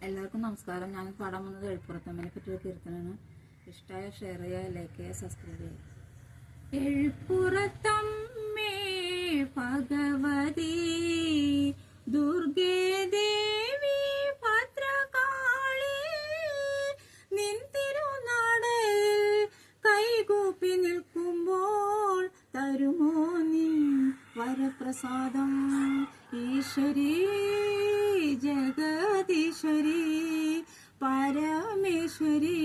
എല്ലാവർക്കും നമസ്കാരം. ഞാൻ പാടാൻ വന്നത് എഴുപ്പുറത്തമ്മനെ പറ്റിയ കീർത്തനാണ്. ഇഷ്ടമായ ഷെയർ ചെയ്യുക, ലൈക്ക് ചെയ്യുക, സബ്സ്ക്രൈബ് ചെയ്യുക. എഴുപ്പുറത്തമ്മേ ഭഗവതി ദുർഗേ ദേവി ഭദ്രകാളി, നിൻ തിരുനാടയിൽ കൈകൂപ്പി നിൽക്കുമ്പോൾ തരുമോ നിൻ വരപ്രസാദം? ഈശ്വരീ ജഗദീശ്വരി പരമേശ്വരി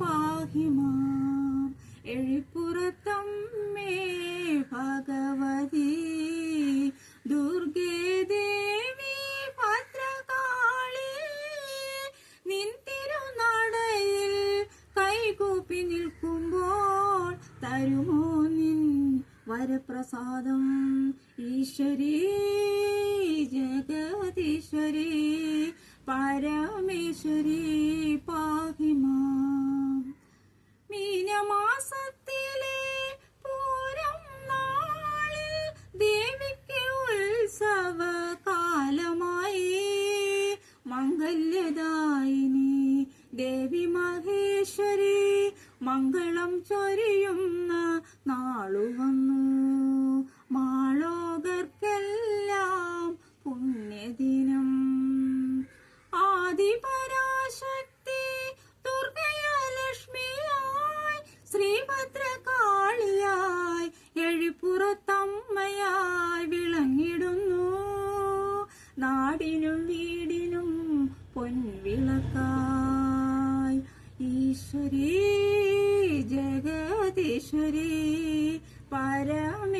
പാഹിമാം. എഴുപ്പുറത്തമ്മേ ഭഗവതി ദുർഗേ ദേവി ഭദ്രകാളി, നിൻ തിരുനാടയിൽ കൈകൂപ്പി നിൽക്കുമ്പോൾ തരുമോ നിൻ വരപ്രസാദം? ഈശ്വരീ ജഗദീശ്വരി പരമേശ്വരി പാഹിമാം. മീനമാസത്തിലെ പൂരം നാളിൽ ദേവിക്ക് ഉത്സവകാലമായി, മംഗല്യദായിനി ദേവി മഹേശ്വരി മംഗളം ചൊരിയുന്ന നാളു വന്നു. മാളോകർക്കെല്ലാം പുണ്യദിനം. ആദിപരാശക്തി ദുർഗയാലക്ഷ്മിയായി ശ്രീഭദ്രകാളിയായി എഴുപ്പുറത്തമ്മയായി വിളങ്ങിടുന്നു. നാടിനും വീടിനും പൊൻവിളക്കായി ഈശ്വരീ ജഗദീശ്വരി പരമ